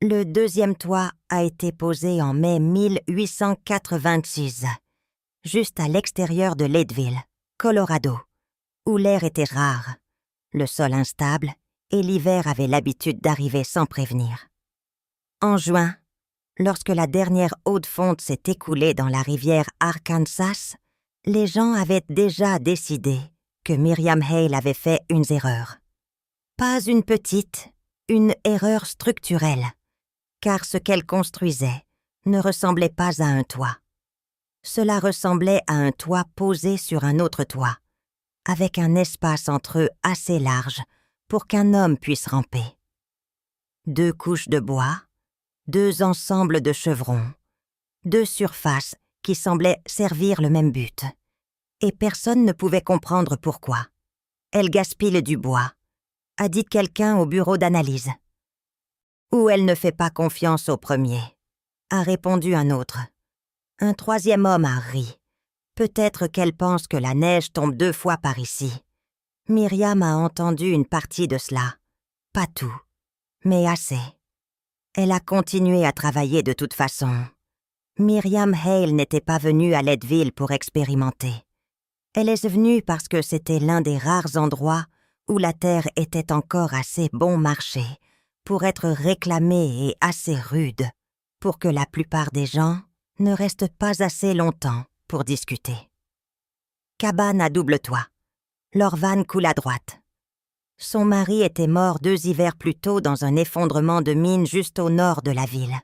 Le deuxième toit a été posé en mai 1886, juste à l'extérieur de Leadville, Colorado, où l'air était rare, le sol instable et l'hiver avait l'habitude d'arriver sans prévenir. En juin, lorsque la dernière eau de fonte s'est écoulée dans la rivière Arkansas, les gens avaient déjà décidé que Miriam Hale avait fait une erreur. Pas une petite, une erreur structurelle, car ce qu'elle construisait ne ressemblait pas à un toit. Cela ressemblait à un toit posé sur un autre toit, avec un espace entre eux assez large pour qu'un homme puisse ramper. 2 couches de bois, 2 ensembles de chevrons, 2 surfaces qui semblaient servir le même but. Et personne ne pouvait comprendre pourquoi. Elle gaspille du bois, a dit quelqu'un au bureau d'analyse. Ou elle ne fait pas confiance au premier, a répondu un autre. Un troisième homme a ri. Peut-être qu'elle pense que la neige tombe 2 fois par ici. Myriam a entendu une partie de cela. Pas tout, mais assez. Elle a continué à travailler de toute façon. Miriam Hale n'était pas venue à Leadville pour expérimenter. Elle est venue parce que c'était l'un des rares endroits où la terre était encore assez bon marché pour être réclamée et assez rude pour que la plupart des gens ne restent pas assez longtemps pour discuter. Cabane à double toit. Leur van coule à droite. Son mari était mort 2 hivers plus tôt dans un effondrement de mine juste au nord de la ville.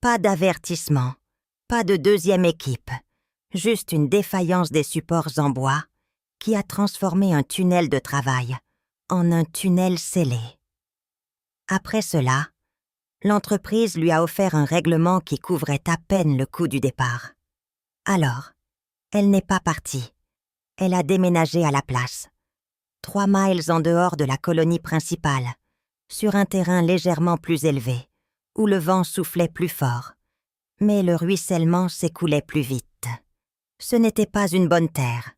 Pas d'avertissement, pas de deuxième équipe, juste une défaillance des supports en bois qui a transformé un tunnel de travail en un tunnel scellé. Après cela, l'entreprise lui a offert un règlement qui couvrait à peine le coût du départ. Alors, elle n'est pas partie. Elle a déménagé à la place, 3 miles en dehors de la colonie principale, sur un terrain légèrement plus élevé, où le vent soufflait plus fort, mais le ruissellement s'écoulait plus vite. Ce n'était pas une bonne terre,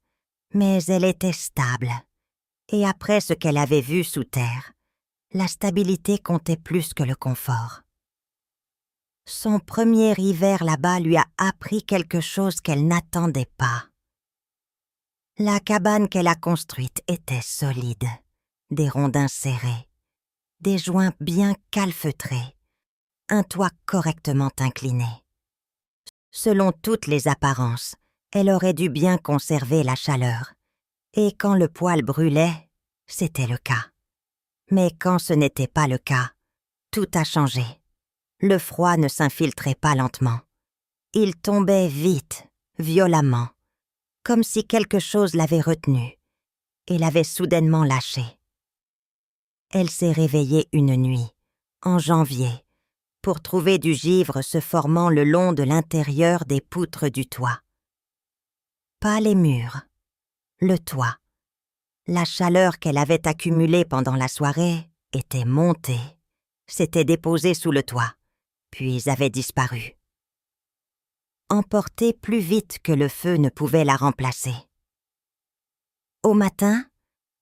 mais elle était stable. Et après ce qu'elle avait vu sous terre, la stabilité comptait plus que le confort. Son premier hiver là-bas lui a appris quelque chose qu'elle n'attendait pas. La cabane qu'elle a construite était solide, des rondins serrés, des joints bien calfeutrés, un toit correctement incliné. Selon toutes les apparences, elle aurait dû bien conserver la chaleur, et quand le poêle brûlait, c'était le cas. Mais quand ce n'était pas le cas, tout a changé. Le froid ne s'infiltrait pas lentement. Il tombait vite, violemment, comme si quelque chose l'avait retenue et l'avait soudainement lâchée. Elle s'est réveillée une nuit, en janvier, pour trouver du givre se formant le long de l'intérieur des poutres du toit. Pas les murs, le toit. La chaleur qu'elle avait accumulée pendant la soirée était montée, s'était déposée sous le toit, puis avait disparu. Emportée plus vite que le feu ne pouvait la remplacer. Au matin,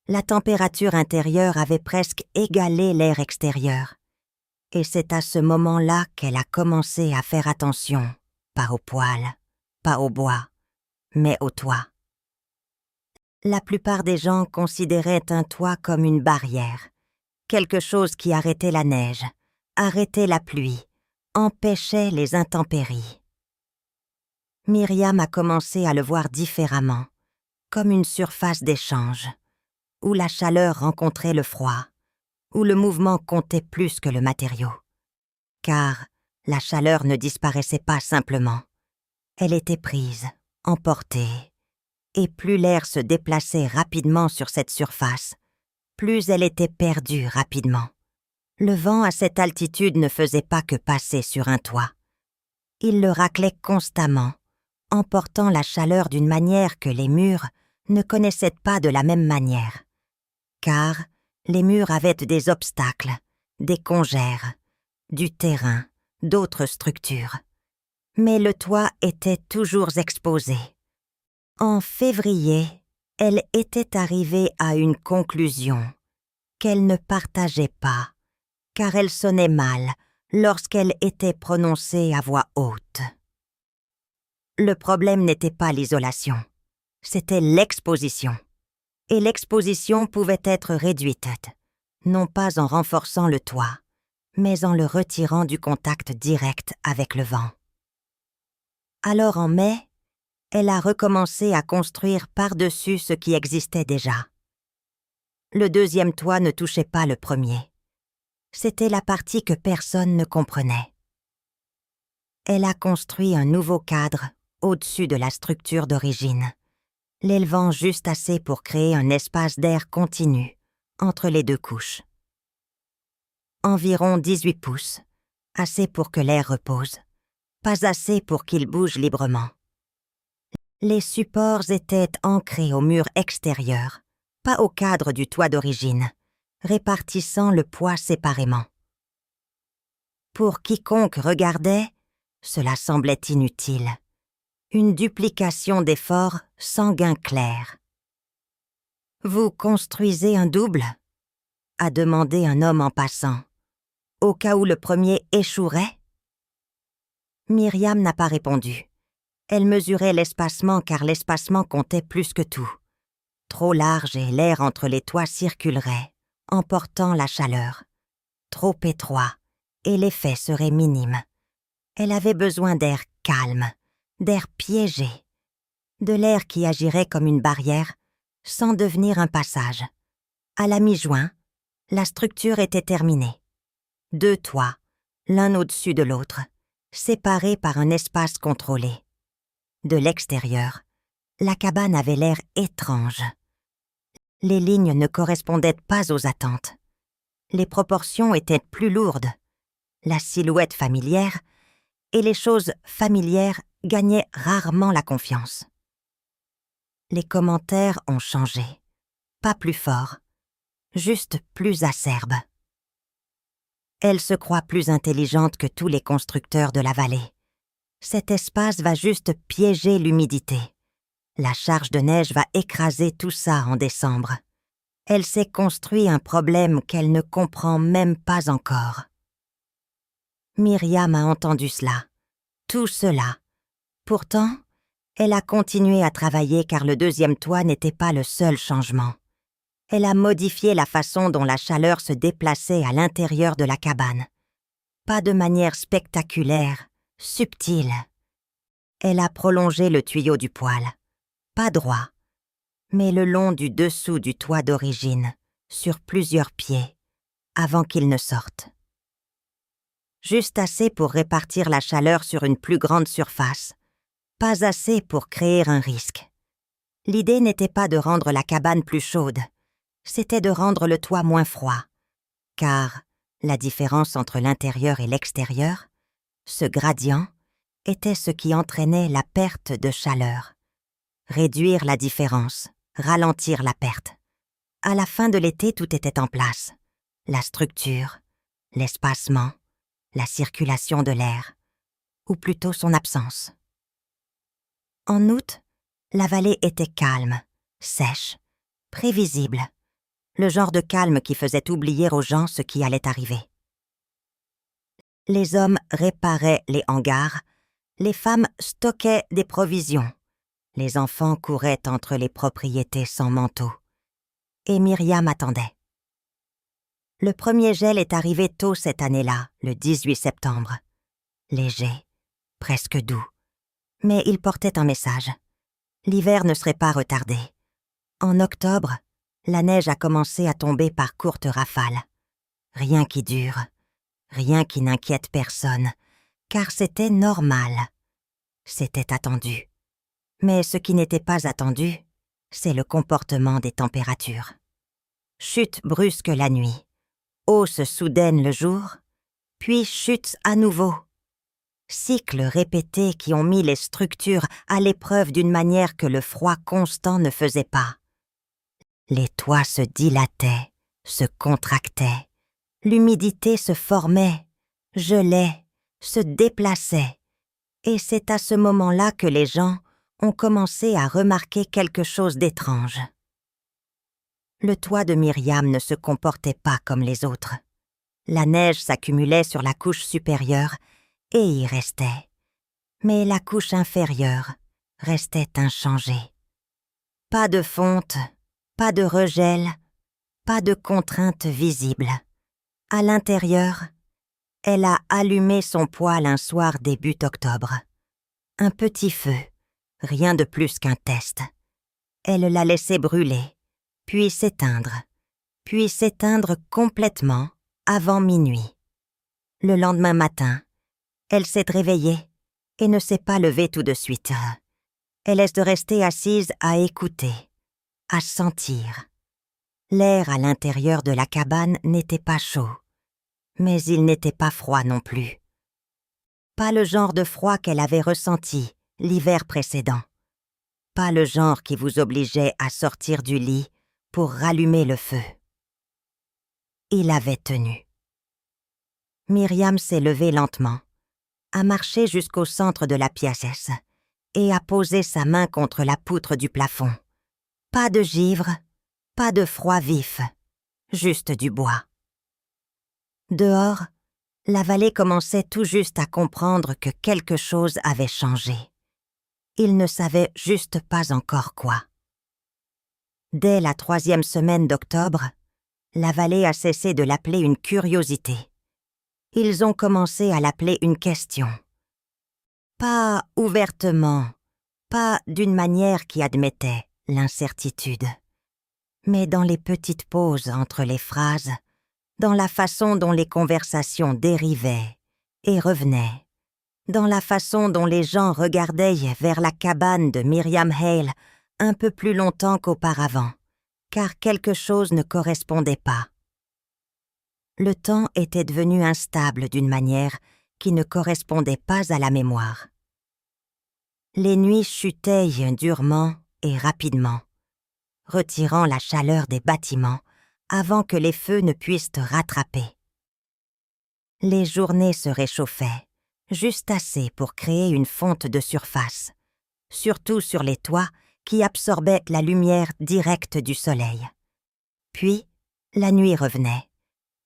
la température intérieure avait presque égalé l'air extérieur, et c'est à ce moment-là qu'elle a commencé à faire attention, pas au poêle, pas au bois, mais au toit. La plupart des gens considéraient un toit comme une barrière, quelque chose qui arrêtait la neige, arrêtait la pluie, empêchait les intempéries. Myriam a commencé à le voir différemment, comme une surface d'échange, où la chaleur rencontrait le froid, où le mouvement comptait plus que le matériau. Car la chaleur ne disparaissait pas simplement. Elle était prise, emportée, et plus l'air se déplaçait rapidement sur cette surface, plus elle était perdue rapidement. Le vent à cette altitude ne faisait pas que passer sur un toit. Il le raclait constamment, emportant la chaleur d'une manière que les murs ne connaissaient pas de la même manière. Car les murs avaient des obstacles, des congères, du terrain, d'autres structures. Mais le toit était toujours exposé. En février, elle était arrivée à une conclusion qu'elle ne partageait pas, car elle sonnait mal lorsqu'elle était prononcée à voix haute. Le problème n'était pas l'isolation, c'était l'exposition. Et l'exposition pouvait être réduite, non pas en renforçant le toit, mais en le retirant du contact direct avec le vent. Alors en mai, elle a recommencé à construire par-dessus ce qui existait déjà. Le deuxième toit ne touchait pas le premier. C'était la partie que personne ne comprenait. Elle a construit un nouveau cadre au-dessus de la structure d'origine, l'élevant juste assez pour créer un espace d'air continu entre les deux couches. Environ 18 pouces, assez pour que l'air repose, pas assez pour qu'il bouge librement. Les supports étaient ancrés au mur extérieur, pas au cadre du toit d'origine, répartissant le poids séparément. Pour quiconque regardait, cela semblait inutile. Une duplication d'efforts sans gain clair. « Vous construisez un double ?» a demandé un homme en passant, au cas où le premier échouerait. Myriam n'a pas répondu. Elle mesurait l'espacement car l'espacement comptait plus que tout. Trop large et l'air entre les toits circulerait, emportant la chaleur. Trop étroit, et l'effet serait minime. Elle avait besoin d'air calme, d'air piégé, de l'air qui agirait comme une barrière, sans devenir un passage. À la mi-juin, la structure était terminée. 2 toits, l'un au-dessus de l'autre, séparés par un espace contrôlé. De l'extérieur, la cabane avait l'air étrange. Les lignes ne correspondaient pas aux attentes. Les proportions étaient plus lourdes. La silhouette familière, et les choses familières gagnaient rarement la confiance. Les commentaires ont changé. Pas plus forts, juste plus acerbes. Elle se croit plus intelligente que tous les constructeurs de la vallée. Cet espace va juste piéger l'humidité. La charge de neige va écraser tout ça en décembre. Elle s'est construit un problème qu'elle ne comprend même pas encore. Myriam a entendu cela, tout cela. Pourtant, elle a continué à travailler car le deuxième toit n'était pas le seul changement. Elle a modifié la façon dont la chaleur se déplaçait à l'intérieur de la cabane. Pas de manière spectaculaire, subtile. Elle a prolongé le tuyau du poêle, pas droit, mais le long du dessous du toit d'origine, sur plusieurs pieds, avant qu'il ne sorte. Juste assez pour répartir la chaleur sur une plus grande surface, pas assez pour créer un risque. L'idée n'était pas de rendre la cabane plus chaude, c'était de rendre le toit moins froid, car la différence entre l'intérieur et l'extérieur, ce gradient, était ce qui entraînait la perte de chaleur. Réduire la différence, ralentir la perte. À la fin de l'été, tout était en place. La structure, l'espacement, la circulation de l'air, ou plutôt son absence. En août, la vallée était calme, sèche, prévisible, le genre de calme qui faisait oublier aux gens ce qui allait arriver. Les hommes réparaient les hangars, les femmes stockaient des provisions, les enfants couraient entre les propriétés sans manteau. Et Myriam attendait. Le premier gel est arrivé tôt cette année-là, le 18 septembre. Léger, presque doux. Mais il portait un message. L'hiver ne serait pas retardé. En octobre, la neige a commencé à tomber par courtes rafales. Rien qui dure, rien qui n'inquiète personne, car c'était normal. C'était attendu. Mais ce qui n'était pas attendu, c'est le comportement des températures. Chute brusque la nuit, hausse soudaine le jour, puis chute à nouveau. Cycles répétés qui ont mis les structures à l'épreuve d'une manière que le froid constant ne faisait pas. Les toits se dilataient, se contractaient, l'humidité se formait, gelait, se déplaçait, et c'est à ce moment-là que les gens ont commencé à remarquer quelque chose d'étrange. Le toit de Myriam ne se comportait pas comme les autres. La neige s'accumulait sur la couche supérieure et y restait. Mais la couche inférieure restait inchangée. Pas de fonte, pas de regel, pas de contrainte visible. À l'intérieur, elle a allumé son poêle un soir début octobre. Un petit feu, rien de plus qu'un test. Elle l'a laissé brûler, puis s'éteindre complètement avant minuit. Le lendemain matin, elle s'est réveillée et ne s'est pas levée tout de suite. Elle est restée assise à écouter, à sentir. L'air à l'intérieur de la cabane n'était pas chaud, mais il n'était pas froid non plus. Pas le genre de froid qu'elle avait ressenti l'hiver précédent. Pas le genre qui vous obligeait à sortir du lit pour rallumer le feu. Il avait tenu. Myriam s'est levée lentement, a marché jusqu'au centre de la pièce et a posé sa main contre la poutre du plafond. Pas de givre, pas de froid vif, juste du bois. Dehors, la vallée commençait tout juste à comprendre que quelque chose avait changé. Il ne savait juste pas encore quoi. Dès la 3e semaine d'octobre, la vallée a cessé de l'appeler une curiosité. Ils ont commencé à l'appeler une question. Pas ouvertement, pas d'une manière qui admettait l'incertitude, mais dans les petites pauses entre les phrases, dans la façon dont les conversations dérivaient et revenaient, dans la façon dont les gens regardaient vers la cabane de Miriam Hale un peu plus longtemps qu'auparavant, car quelque chose ne correspondait pas. Le temps était devenu instable d'une manière qui ne correspondait pas à la mémoire. Les nuits chutaient durement et rapidement, retirant la chaleur des bâtiments avant que les feux ne puissent rattraper. Les journées se réchauffaient, juste assez pour créer une fonte de surface, surtout sur les toits qui absorbaient la lumière directe du soleil. Puis, la nuit revenait,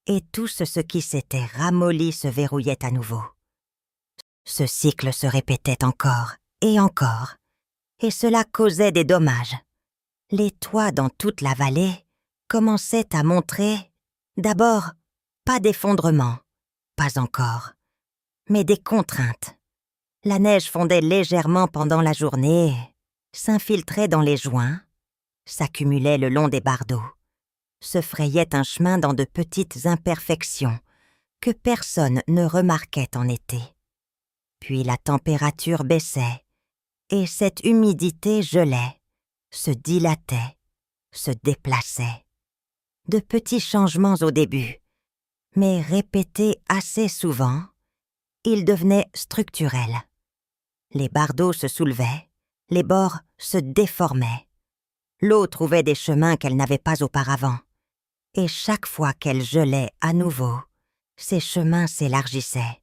et tout ce qui s'était ramolli se verrouillait à nouveau. Ce cycle se répétait encore et encore, et cela causait des dommages. Les toits dans toute la vallée commençaient à montrer, d'abord, pas d'effondrement, pas encore, mais des contraintes. La neige fondait légèrement pendant la journée, s'infiltrait dans les joints, s'accumulait le long des bardeaux, se frayait un chemin dans de petites imperfections que personne ne remarquait en été. Puis la température baissait, et cette humidité gelait, se dilatait, se déplaçait. De petits changements au début, mais répétés assez souvent, ils devenaient structurels. Les bardeaux se soulevaient, les bords se déformaient. L'eau trouvait des chemins qu'elle n'avait pas auparavant, et chaque fois qu'elle gelait à nouveau, ces chemins s'élargissaient.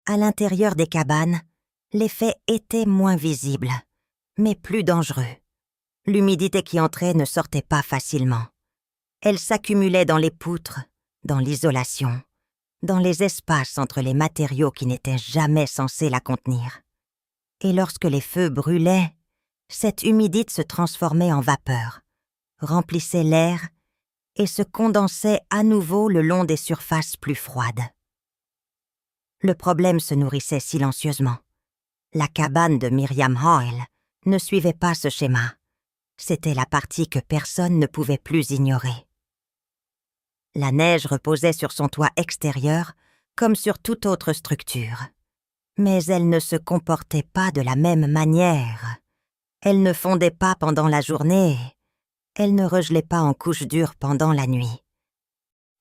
À l'intérieur des cabanes, l'effet était moins visible, mais plus dangereux. L'humidité qui entrait ne sortait pas facilement. Elle s'accumulait dans les poutres, dans l'isolation, dans les espaces entre les matériaux qui n'étaient jamais censés la contenir. Et lorsque les feux brûlaient, cette humidité se transformait en vapeur, remplissait l'air et se condensait à nouveau le long des surfaces plus froides. Le problème se nourrissait silencieusement. La cabane de Miriam Hale ne suivait pas ce schéma. C'était la partie que personne ne pouvait plus ignorer. La neige reposait sur son toit extérieur comme sur toute autre structure. Mais elle ne se comportait pas de la même manière. Elle ne fondait pas pendant la journée. Elle ne regelait pas en couche dure pendant la nuit.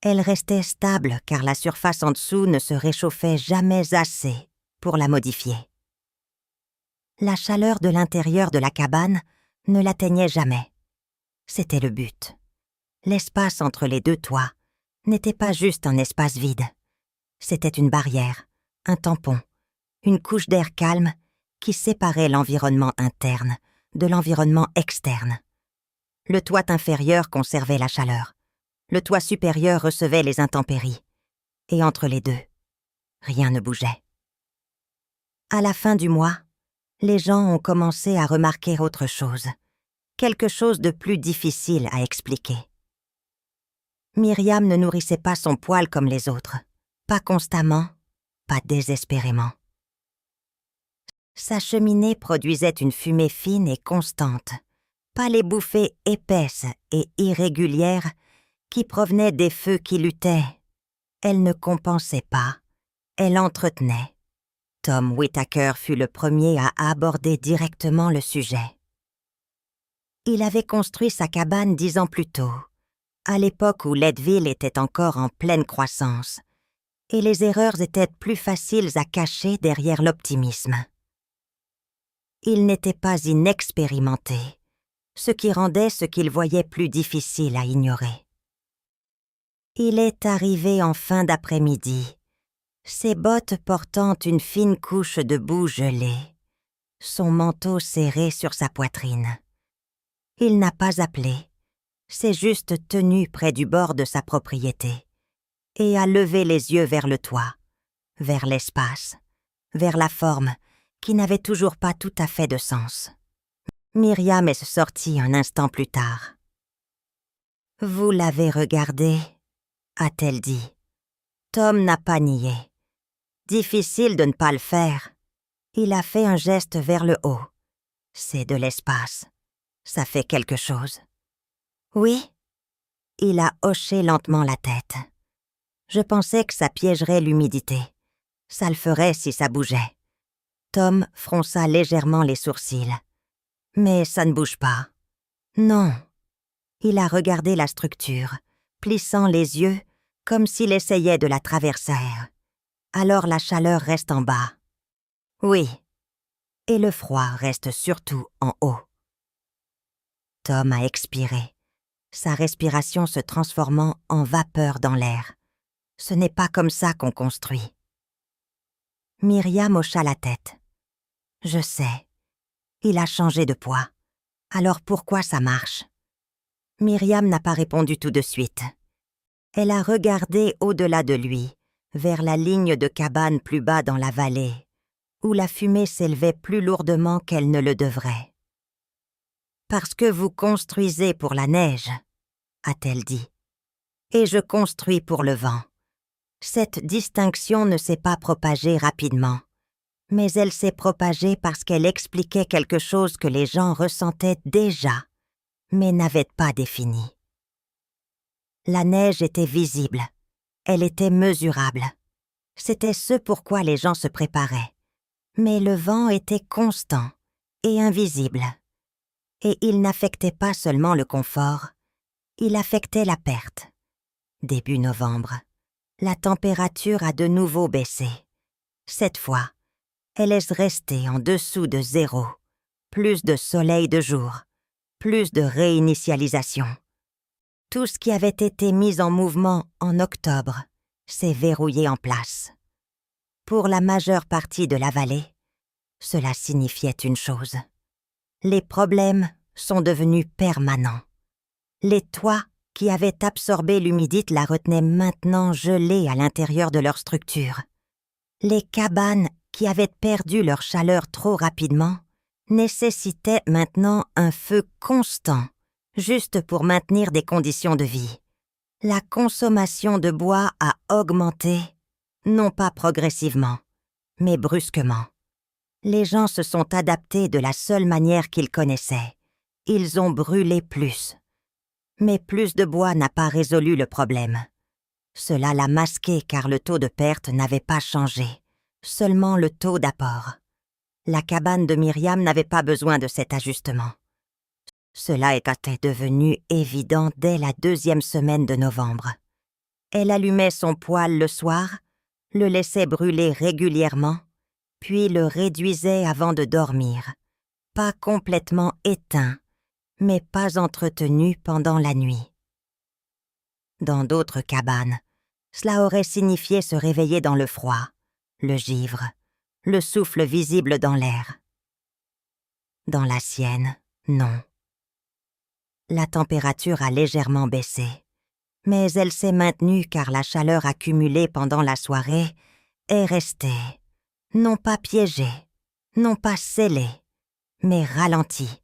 Elle restait stable car la surface en dessous ne se réchauffait jamais assez pour la modifier. La chaleur de l'intérieur de la cabane ne l'atteignait jamais. C'était le but. L'espace entre les deux toits n'était pas juste un espace vide. C'était une barrière, un tampon, une couche d'air calme qui séparait l'environnement interne de l'environnement externe. Le toit inférieur conservait la chaleur. Le toit supérieur recevait les intempéries. Et entre les deux, rien ne bougeait. À la fin du mois, les gens ont commencé à remarquer autre chose, quelque chose de plus difficile à expliquer. Myriam ne nourrissait pas son poil comme les autres, pas constamment, pas désespérément. Sa cheminée produisait une fumée fine et constante, pas les bouffées épaisses et irrégulières qui provenaient des feux qui luttaient. Elle ne compensait pas, elle entretenait. Tom Whittaker fut le premier à aborder directement le sujet. Il avait construit sa cabane 10 ans plus tôt, à l'époque où Leadville était encore en pleine croissance, et les erreurs étaient plus faciles à cacher derrière l'optimisme. Il n'était pas inexpérimenté, ce qui rendait ce qu'il voyait plus difficile à ignorer. Il est arrivé en fin d'après-midi, ses bottes portant une fine couche de boue gelée, son manteau serré sur sa poitrine. Il n'a pas appelé, s'est juste tenu près du bord de sa propriété et a levé les yeux vers le toit, vers l'espace, vers la forme qui n'avait toujours pas tout à fait de sens. Myriam est sortie un instant plus tard. « Vous l'avez regardé ?» a-t-elle dit. Tom n'a pas nié. Difficile de ne pas le faire. Il a fait un geste vers le haut. C'est de l'espace. Ça fait quelque chose. Oui? Il a hoché lentement la tête. Je pensais que ça piégerait l'humidité. Ça le ferait si ça bougeait. Tom fronça légèrement les sourcils. Mais ça ne bouge pas. Non. Il a regardé la structure, plissant les yeux comme s'il essayait de la traverser. Alors la chaleur reste en bas. Oui. Et le froid reste surtout en haut. Tom a expiré, sa respiration se transformant en vapeur dans l'air. Ce n'est pas comme ça qu'on construit. Myriam hocha la tête. Je sais. Il a changé de poids. Alors pourquoi ça marche? Myriam n'a pas répondu tout de suite. Elle a regardé au-delà de lui, vers la ligne de cabanes plus bas dans la vallée, où la fumée s'élevait plus lourdement qu'elle ne le devrait. « Parce que vous construisez pour la neige, » a-t-elle dit. « Et je construis pour le vent. Cette distinction ne s'est pas propagée rapidement, mais elle s'est propagée parce qu'elle expliquait quelque chose que les gens ressentaient déjà, mais n'avaient pas défini. La neige était visible, elle était mesurable. C'était ce pourquoi les gens se préparaient. Mais le vent était constant et invisible. Et il n'affectait pas seulement le confort, il affectait la perte. Début novembre, la température a de nouveau baissé. Cette fois, elle est restée en dessous de 0. Plus de soleil de jour, plus de réinitialisation. Tout ce qui avait été mis en mouvement en octobre s'est verrouillé en place. Pour la majeure partie de la vallée, cela signifiait une chose. Les problèmes sont devenus permanents. Les toits qui avaient absorbé l'humidité la retenaient maintenant gelée à l'intérieur de leur structure. Les cabanes qui avaient perdu leur chaleur trop rapidement nécessitaient maintenant un feu constant, juste pour maintenir des conditions de vie. La consommation de bois a augmenté, non pas progressivement, mais brusquement. Les gens se sont adaptés de la seule manière qu'ils connaissaient. Ils ont brûlé plus. Mais plus de bois n'a pas résolu le problème. Cela l'a masqué car le taux de perte n'avait pas changé, seulement le taux d'apport. La cabane de Myriam n'avait pas besoin de cet ajustement. Cela était devenu évident dès la 2e semaine de novembre. Elle allumait son poêle le soir, le laissait brûler régulièrement, puis le réduisait avant de dormir, pas complètement éteint, mais pas entretenu pendant la nuit. Dans d'autres cabanes, cela aurait signifié se réveiller dans le froid, le givre, le souffle visible dans l'air. Dans la sienne, non. La température a légèrement baissé, Mais elle s'est maintenue car la chaleur accumulée pendant la soirée est restée, non pas piégée, non pas scellée, mais ralentie.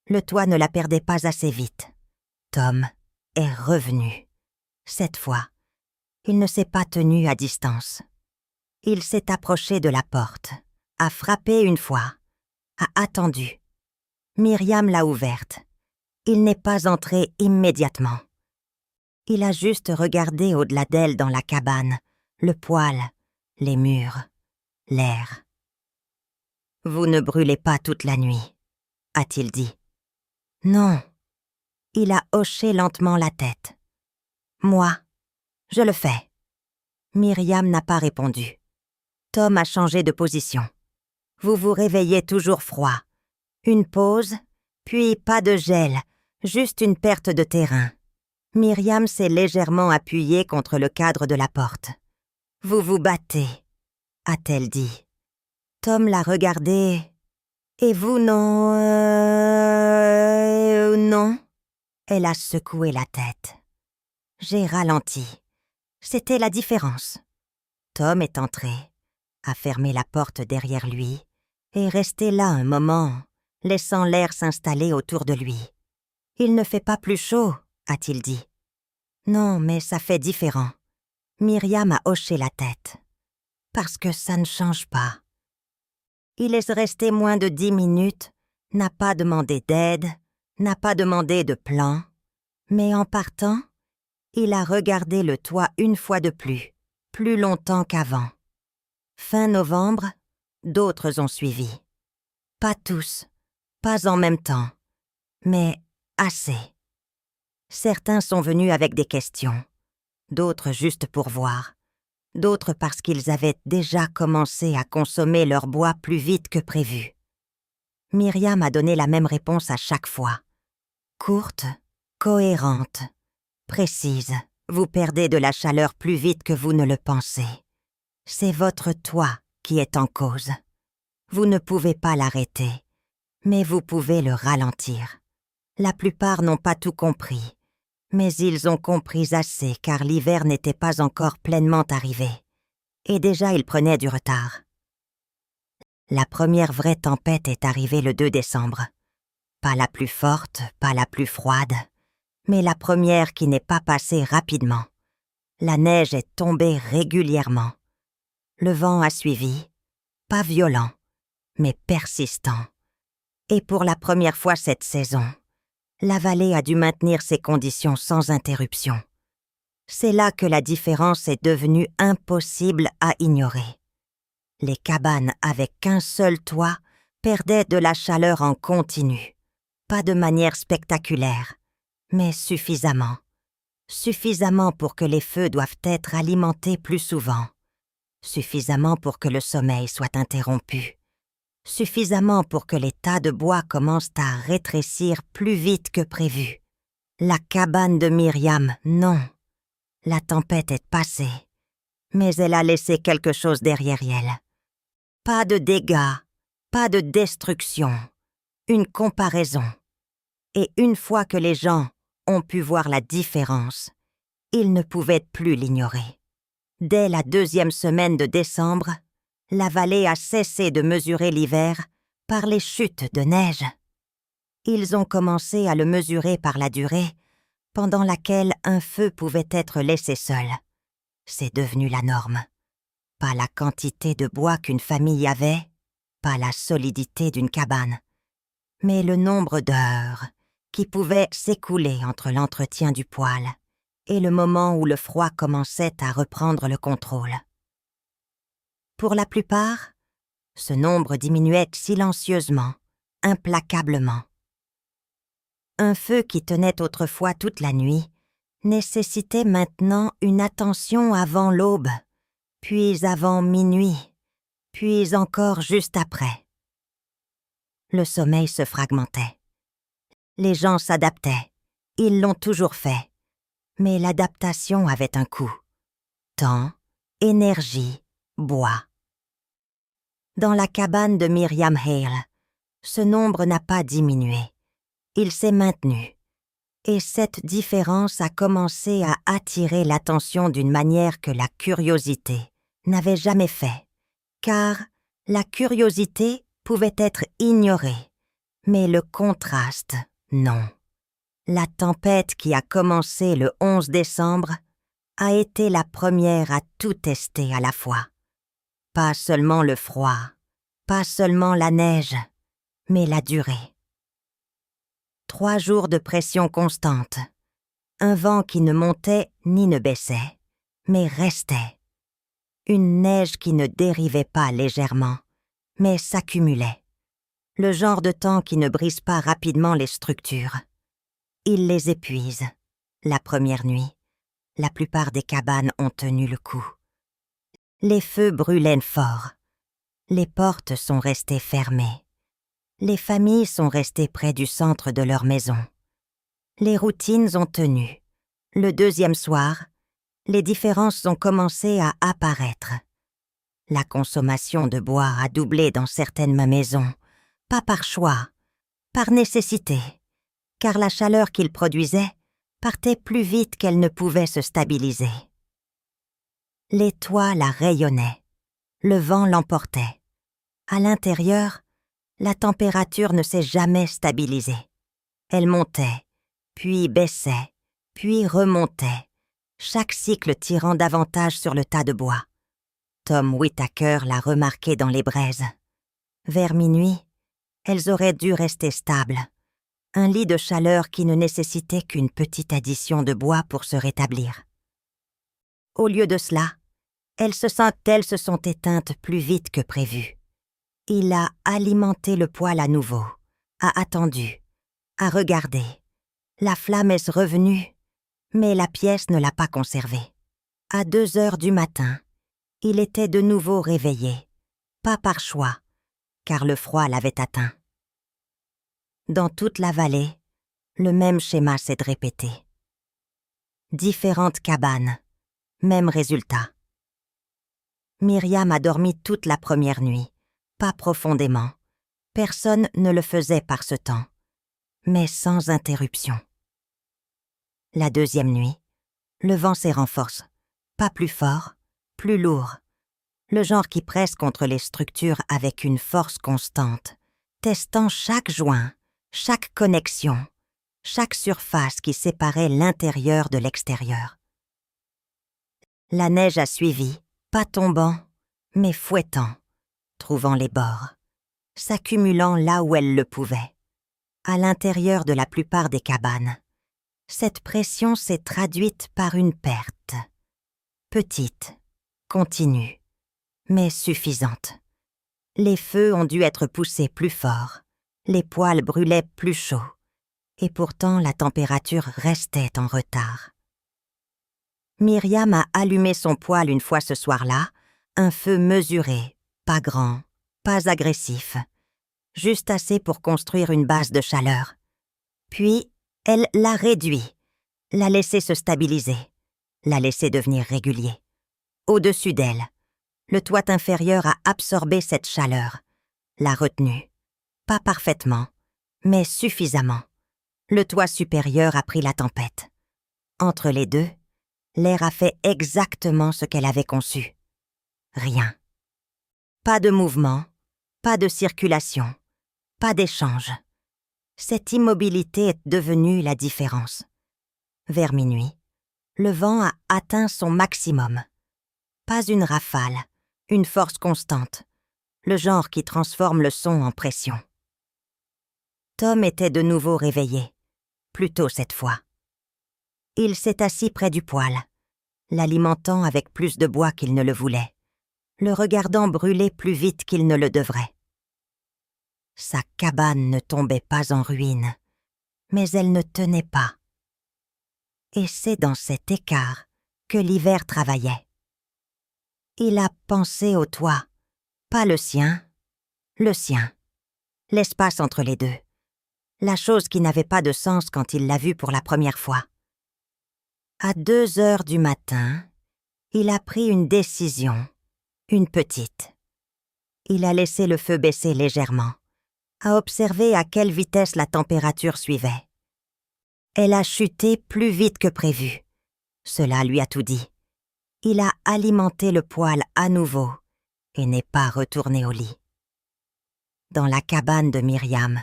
Le toit ne la perdait pas assez vite. Tom est revenu. Cette fois, il ne s'est pas tenu à distance. Il s'est approché de la porte, a frappé une fois, a attendu. Myriam l'a ouverte. Il n'est pas entré immédiatement. Il a juste regardé au-delà d'elle dans la cabane, le poêle, les murs, l'air. « Vous ne brûlez pas toute la nuit », a-t-il dit. « Non. » Il a hoché lentement la tête. « Moi, je le fais. » Myriam n'a pas répondu. Tom a changé de position. Vous vous réveillez toujours froid. Une pause, puis pas de gel, juste une perte de terrain. Myriam s'est légèrement appuyée contre le cadre de la porte. « Vous vous battez », a-t-elle dit. Tom l'a regardée. « Et vous, non, non ?» Elle a secoué la tête. J'ai ralenti. C'était la différence. Tom est entré, a fermé la porte derrière lui et est resté là un moment, laissant l'air s'installer autour de lui. « Il ne fait pas plus chaud », a-t-il dit. « Non, mais ça fait différent. » Myriam a hoché la tête. « Parce que ça ne change pas. » Il est resté moins de 10 minutes, n'a pas demandé d'aide, n'a pas demandé de plan, mais en partant, il a regardé le toit une fois de plus longtemps qu'avant. Fin novembre, d'autres ont suivi. Pas tous, pas en même temps, mais assez. Certains sont venus avec des questions, d'autres juste pour voir, d'autres parce qu'ils avaient déjà commencé à consommer leur bois plus vite que prévu. Myriam a donné la même réponse à chaque fois. Courte, cohérente, précise. Vous perdez de la chaleur plus vite que vous ne le pensez. C'est votre toit qui est en cause. Vous ne pouvez pas l'arrêter, mais vous pouvez le ralentir. La plupart n'ont pas tout compris, mais ils ont compris assez car l'hiver n'était pas encore pleinement arrivé. Et déjà ils prenaient du retard. La première vraie tempête est arrivée le 2 décembre. Pas la plus forte, pas la plus froide, mais la première qui n'est pas passée rapidement. La neige est tombée régulièrement. Le vent a suivi, pas violent, mais persistant. Et pour la première fois cette saison, la vallée a dû maintenir ses conditions sans interruption. C'est là que la différence est devenue impossible à ignorer. Les cabanes avec qu'un seul toit perdaient de la chaleur en continu. Pas de manière spectaculaire, mais suffisamment. Suffisamment pour que les feux doivent être alimentés plus souvent. Suffisamment pour que le sommeil soit interrompu. Suffisamment pour que les tas de bois commencent à rétrécir plus vite que prévu. La cabane de Myriam, non. La tempête est passée, mais elle a laissé quelque chose derrière elle. Pas de dégâts, pas de destruction, une comparaison. Et une fois que les gens ont pu voir la différence, ils ne pouvaient plus l'ignorer. Dès la 2e semaine de décembre, la vallée a cessé de mesurer l'hiver par les chutes de neige. Ils ont commencé à le mesurer par la durée pendant laquelle un feu pouvait être laissé seul. C'est devenu la norme. Pas la quantité de bois qu'une famille avait, pas la solidité d'une cabane, mais le nombre d'heures qui pouvaient s'écouler entre l'entretien du poêle et le moment où le froid commençait à reprendre le contrôle. Pour la plupart, ce nombre diminuait silencieusement, implacablement. Un feu qui tenait autrefois toute la nuit nécessitait maintenant une attention avant l'aube, puis avant minuit, puis encore juste après. Le sommeil se fragmentait. Les gens s'adaptaient, ils l'ont toujours fait, mais l'adaptation avait un coût. Temps, énergie, bois. Dans la cabane de Myriam Hale, ce nombre n'a pas diminué. Il s'est maintenu. Et cette différence a commencé à attirer l'attention d'une manière que la curiosité n'avait jamais fait, car la curiosité pouvait être ignorée, mais le contraste, non. La tempête qui a commencé le 11 décembre a été la première à tout tester à la fois. Pas seulement le froid, pas seulement la neige, mais la durée. 3 jours de pression constante, un vent qui ne montait ni ne baissait, mais restait. Une neige qui ne dérivait pas légèrement, mais s'accumulait. Le genre de temps qui ne brise pas rapidement les structures. Il les épuise. La première nuit, la plupart des cabanes ont tenu le coup. Les feux brûlaient fort. Les portes sont restées fermées. Les familles sont restées près du centre de leur maison. Les routines ont tenu. Le deuxième soir, les différences ont commencé à apparaître. La consommation de bois a doublé dans certaines maisons, pas par choix, par nécessité, car la chaleur qu'il produisait partait plus vite qu'elle ne pouvait se stabiliser. Les toits la rayonnaient, le vent l'emportait. À l'intérieur, la température ne s'est jamais stabilisée. Elle montait, puis baissait, puis remontait, chaque cycle tirant davantage sur le tas de bois. Tom Whittaker l'a remarqué dans les braises. Vers minuit, elles auraient dû rester stables. Un lit de chaleur qui ne nécessitait qu'une petite addition de bois pour se rétablir. Au lieu de cela, elles se sont éteintes plus vite que prévu. Il a alimenté le poêle à nouveau, a attendu, a regardé. La flamme est revenue, mais la pièce ne l'a pas conservée. À 2 heures du matin, il était de nouveau réveillé, pas par choix, car le froid l'avait atteint. Dans toute la vallée, le même schéma s'est répété. Différentes cabanes, même résultat. Myriam a dormi toute la première nuit, pas profondément. Personne ne le faisait par ce temps, mais sans interruption. La deuxième nuit, le vent s'est renforcé, pas plus fort, plus lourd, le genre qui presse contre les structures avec une force constante, testant chaque joint, chaque connexion, chaque surface qui séparait l'intérieur de l'extérieur. La neige a suivi, pas tombant, mais fouettant, trouvant les bords, s'accumulant là où elle le pouvait, à l'intérieur de la plupart des cabanes. Cette pression s'est traduite par une perte, petite, continue, mais suffisante. Les feux ont dû être poussés plus fort, les poêles brûlaient plus chaud, et pourtant la température restait en retard. Myriam a allumé son poêle une fois ce soir-là, un feu mesuré, pas grand, pas agressif, juste assez pour construire une base de chaleur. Puis, elle l'a réduit, l'a laissé se stabiliser, l'a laissé devenir régulier. Au-dessus d'elle, le toit inférieur a absorbé cette chaleur, l'a retenue, pas parfaitement, mais suffisamment. Le toit supérieur a pris la tempête. Entre les deux, l'air a fait exactement ce qu'elle avait conçu. Rien. Pas de mouvement, pas de circulation, pas d'échange. Cette immobilité est devenue la différence. Vers minuit, le vent a atteint son maximum. Pas une rafale, une force constante, le genre qui transforme le son en pression. Tom était de nouveau réveillé, plus tôt cette fois. Il s'est assis près du poêle, l'alimentant avec plus de bois qu'il ne le voulait, le regardant brûler plus vite qu'il ne le devrait. Sa cabane ne tombait pas en ruine, mais elle ne tenait pas. Et c'est dans cet écart que l'hiver travaillait. Il a pensé au toit, pas le sien, l'espace entre les deux, la chose qui n'avait pas de sens quand il l'a vue pour la première fois. À 2 heures du matin, il a pris une décision, une petite. Il a laissé le feu baisser légèrement, a observé à quelle vitesse la température suivait. Elle a chuté plus vite que prévu. Cela lui a tout dit. Il a alimenté le poêle à nouveau et n'est pas retourné au lit. Dans la cabane de Myriam,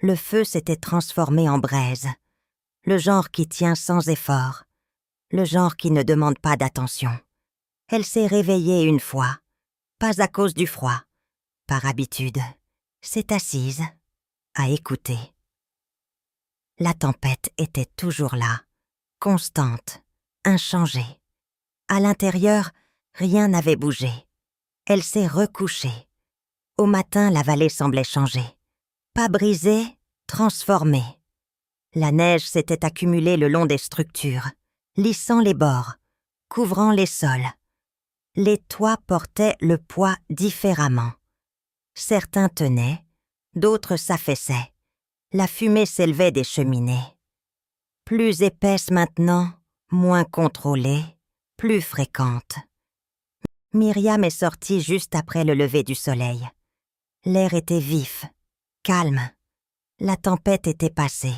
le feu s'était transformé en braise, le genre qui tient sans effort, le genre qui ne demande pas d'attention. Elle s'est réveillée une fois, pas à cause du froid, par habitude, s'est assise, à écouter. La tempête était toujours là, constante, inchangée. À l'intérieur, rien n'avait bougé. Elle s'est recouchée. Au matin, la vallée semblait changer. Pas brisée, transformée. La neige s'était accumulée le long des structures, lissant les bords, couvrant les sols. Les toits portaient le poids différemment. Certains tenaient, d'autres s'affaissaient. La fumée s'élevait des cheminées. Plus épaisse maintenant, moins contrôlée, plus fréquente. Myriam est sortie juste après le lever du soleil. L'air était vif, calme. La tempête était passée,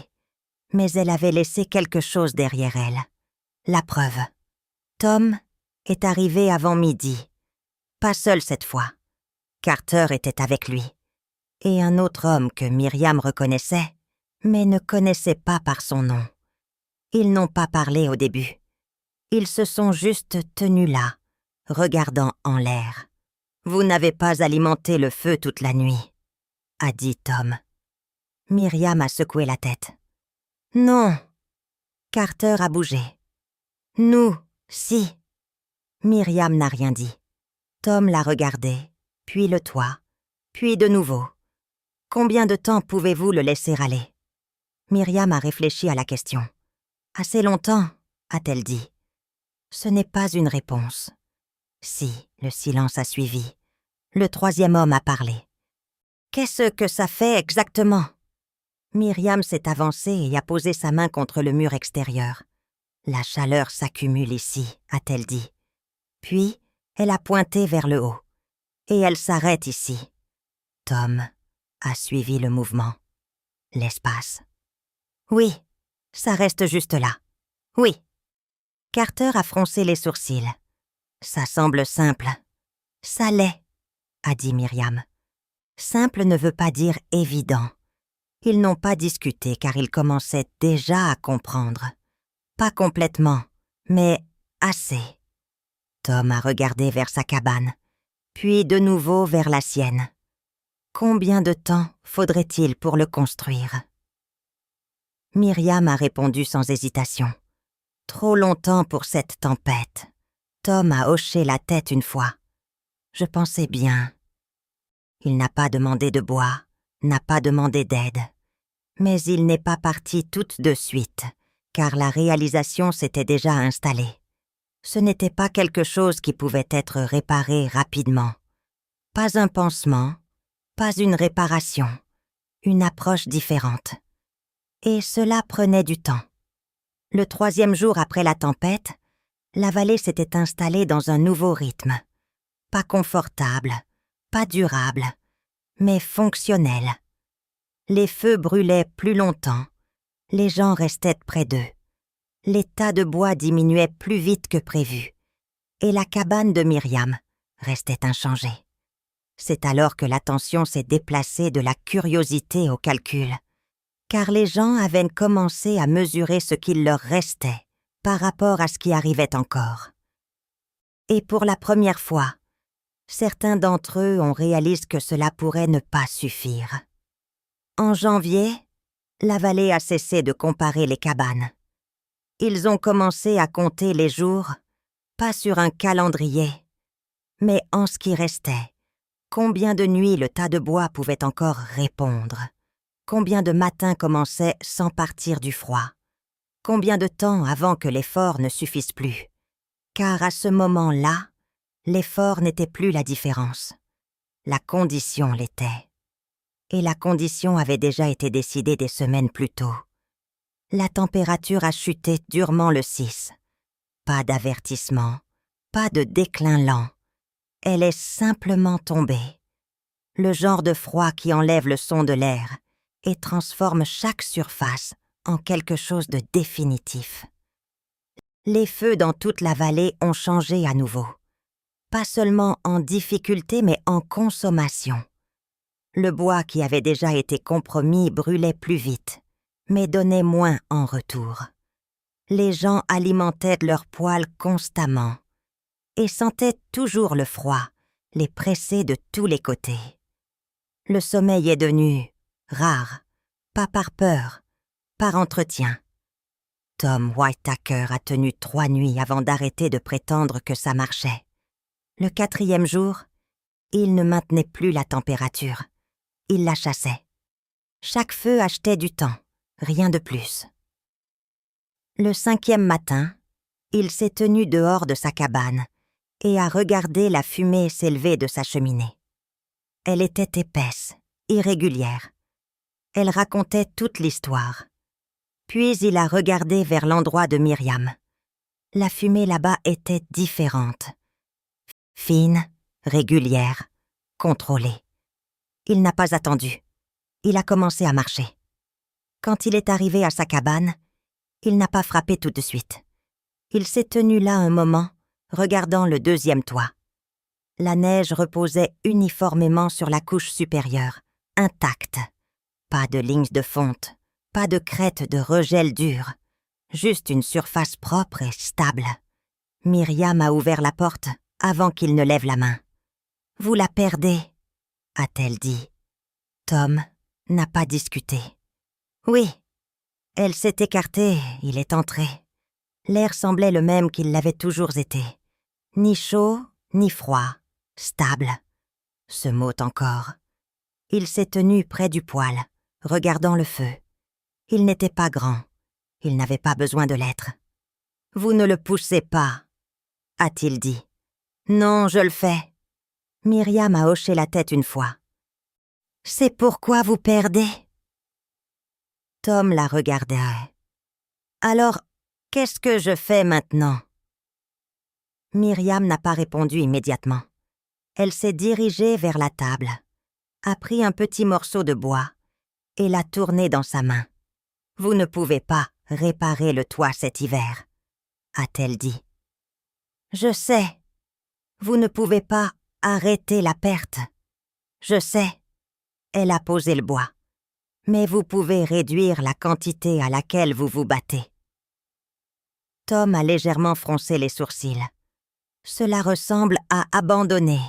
mais elle avait laissé quelque chose derrière elle. La preuve. Tom est arrivé avant midi. Pas seul cette fois. Carter était avec lui. Et un autre homme que Myriam reconnaissait, mais ne connaissait pas par son nom. Ils n'ont pas parlé au début. Ils se sont juste tenus là, regardant en l'air. « Vous n'avez pas alimenté le feu toute la nuit », a dit Tom. Myriam a secoué la tête. « Non. » Carter a bougé. « Nous, si. » Myriam n'a rien dit. Tom l'a regardé, puis le toit, puis de nouveau. « Combien de temps pouvez-vous le laisser aller ?» Myriam a réfléchi à la question. « Assez longtemps, » a-t-elle dit. Ce n'est pas une réponse. Si, le silence a suivi. Le troisième homme a parlé. « Qu'est-ce que ça fait exactement ?» Myriam s'est avancée et a posé sa main contre le mur extérieur. « La chaleur s'accumule ici, » a-t-elle dit. Puis, elle a pointé vers le haut. « Et elle s'arrête ici. » Tom a suivi le mouvement. L'espace. « Oui, ça reste juste là. Oui. » Carter a froncé les sourcils. « Ça semble simple. »« Ça l'est, » a dit Myriam. « Simple ne veut pas dire évident. » Ils n'ont pas discuté car ils commençaient déjà à comprendre. Pas complètement, mais assez. Tom a regardé vers sa cabane, puis de nouveau vers la sienne. Combien de temps faudrait-il pour le construire? Myriam a répondu sans hésitation. Trop longtemps pour cette tempête. Tom a hoché la tête une fois. Je pensais bien. Il n'a pas demandé de bois, n'a pas demandé d'aide. Mais il n'est pas parti tout de suite, car la réalisation s'était déjà installée. Ce n'était pas quelque chose qui pouvait être réparé rapidement. Pas un pansement, pas une réparation, une approche différente. Et cela prenait du temps. Le troisième jour après la tempête, la vallée s'était installée dans un nouveau rythme. Pas confortable, pas durable, mais fonctionnel. Les feux brûlaient plus longtemps, les gens restaient près d'eux. Les tas de bois diminuaient plus vite que prévu, et la cabane de Myriam restait inchangée. C'est alors que l'attention s'est déplacée de la curiosité au calcul, car les gens avaient commencé à mesurer ce qu'il leur restait par rapport à ce qui arrivait encore. Et pour la première fois, certains d'entre eux ont réalisé que cela pourrait ne pas suffire. En janvier, la vallée a cessé de comparer les cabanes. Ils ont commencé à compter les jours, pas sur un calendrier, mais en ce qui restait. Combien de nuits le tas de bois pouvait encore répondre? Combien de matins commençaient sans partir du froid? Combien de temps avant que l'effort ne suffise plus? Car à ce moment-là, l'effort n'était plus la différence. La condition l'était. Et la condition avait déjà été décidée des semaines plus tôt. La température a chuté durement le 6. Pas d'avertissement, pas de déclin lent. Elle est simplement tombée. Le genre de froid qui enlève le son de l'air et transforme chaque surface en quelque chose de définitif. Les feux dans toute la vallée ont changé à nouveau. Pas seulement en difficulté, mais en consommation. Le bois qui avait déjà été compromis brûlait plus vite, mais donnait moins en retour. Les gens alimentaient leurs poêles constamment et sentaient toujours le froid, les presser de tous les côtés. Le sommeil est devenu rare, pas par peur, par entretien. Tom Whitaker a tenu 3 nuits avant d'arrêter de prétendre que ça marchait. Le 4e jour, il ne maintenait plus la température. Il la chassait. Chaque feu achetait du temps, rien de plus. Le 5e matin, il s'est tenu dehors de sa cabane et a regardé la fumée s'élever de sa cheminée. Elle était épaisse, irrégulière. Elle racontait toute l'histoire. Puis il a regardé vers l'endroit de Myriam. La fumée là-bas était différente. Fine, régulière, contrôlée. Il n'a pas attendu. Il a commencé à marcher. Quand il est arrivé à sa cabane, il n'a pas frappé tout de suite. Il s'est tenu là un moment, regardant le 2e toit. La neige reposait uniformément sur la couche supérieure, intacte. Pas de lignes de fonte, pas de crête de regel dur, juste une surface propre et stable. Myriam a ouvert la porte avant qu'il ne lève la main. « Vous la perdez », a-t-elle dit. Tom n'a pas discuté. « Oui. » Elle s'est écartée, il est entré. L'air semblait le même qu'il l'avait toujours été. Ni chaud, ni froid, stable. Ce mot encore. Il s'est tenu près du poêle, regardant le feu. Il n'était pas grand. Il n'avait pas besoin de l'être. « Vous ne le poussez pas, » a-t-il dit. « Non, je le fais. » Myriam a hoché la tête une fois. « C'est pourquoi vous perdez ?» Tom la regardait. « Alors, qu'est-ce que je fais maintenant ?» Myriam n'a pas répondu immédiatement. Elle s'est dirigée vers la table, a pris un petit morceau de bois et l'a tourné dans sa main. « Vous ne pouvez pas réparer le toit cet hiver, » a-t-elle dit. « Je sais. Vous ne pouvez pas arrêter la perte. Je sais. » Elle a posé le bois. « Mais vous pouvez réduire la quantité à laquelle vous vous battez. » Tom a légèrement froncé les sourcils. « Cela ressemble à abandonner. »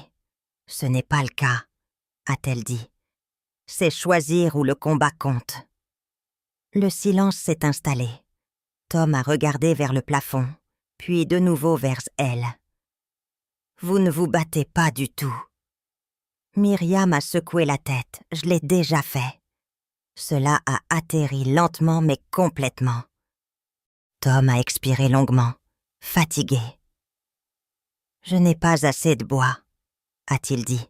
« Ce n'est pas le cas, » a-t-elle dit. « C'est choisir où le combat compte. » Le silence s'est installé. Tom a regardé vers le plafond, puis de nouveau vers elle. « Vous ne vous battez pas du tout. » Myriam a secoué la tête. « Je l'ai déjà fait. » Cela a atterri lentement mais complètement. Tom a expiré longuement, fatigué. « Je n'ai pas assez de bois, » a-t-il dit.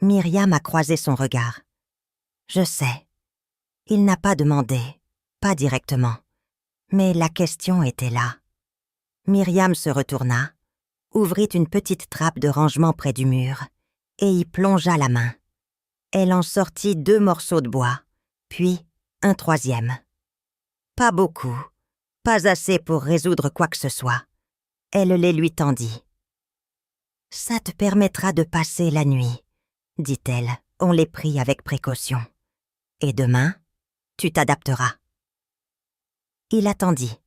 Myriam a croisé son regard. « Je sais. » Il n'a pas demandé, pas directement. Mais la question était là. Myriam se retourna, ouvrit une petite trappe de rangement près du mur et y plongea la main. Elle en sortit 2 morceaux de bois, puis un 3e. Pas beaucoup, pas assez pour résoudre quoi que ce soit. Elle les lui tendit. « Ça te permettra de passer la nuit, » dit-elle. On les prit avec précaution. « Et demain, tu t'adapteras. » Il attendit.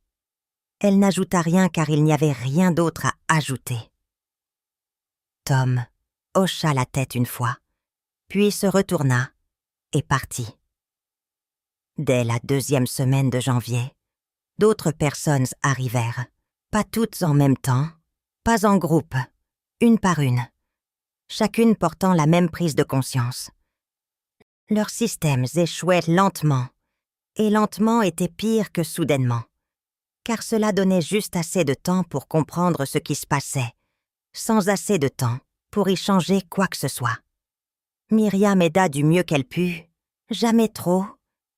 Elle n'ajouta rien car il n'y avait rien d'autre à ajouter. Tom hocha la tête une fois, puis se retourna et partit. Dès la 2e semaine de janvier, d'autres personnes arrivèrent, pas toutes en même temps, pas en groupe, une par une, chacune portant la même prise de conscience. Leurs systèmes échouaient lentement, et lentement était pire que soudainement, car cela donnait juste assez de temps pour comprendre ce qui se passait, sans assez de temps pour y changer quoi que ce soit. Myriam aida du mieux qu'elle put, jamais trop,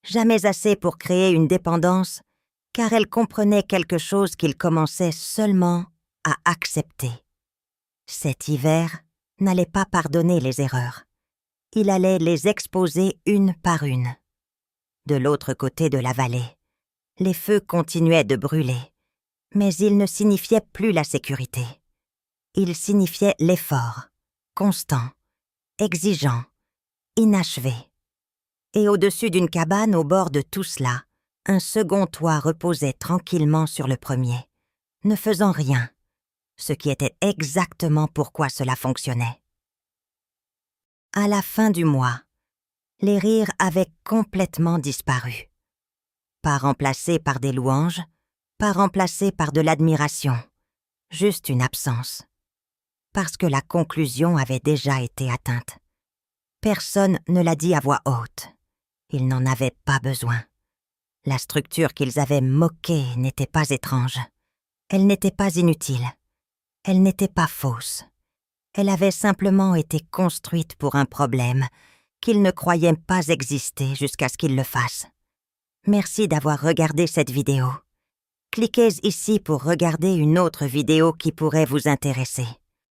jamais assez pour créer une dépendance, car elle comprenait quelque chose qu'il commençait seulement à accepter. Cet hiver n'allait pas pardonner les erreurs. Il allait les exposer une par une. De l'autre côté de la vallée, Les feux continuaient de brûler, mais ils ne signifiaient plus la sécurité. Ils signifiaient l'effort, constant, exigeant, inachevé. Et au-dessus d'une cabane au bord de tout cela, un second toit reposait tranquillement sur le premier, ne faisant rien, ce qui était exactement pourquoi cela fonctionnait. À la fin du mois, les rires avaient complètement disparu. Pas remplacés par des louanges, pas remplacés par de l'admiration, juste une absence. Parce que la conclusion avait déjà été atteinte. Personne ne l'a dit à voix haute. Ils n'en avaient pas besoin. La structure qu'ils avaient moquée n'était pas étrange. Elle n'était pas inutile. Elle n'était pas fausse. Elle avait simplement été construite pour un problème qu'ils ne croyaient pas exister jusqu'à ce qu'ils le fassent. Merci d'avoir regardé cette vidéo. Cliquez ici pour regarder une autre vidéo qui pourrait vous intéresser.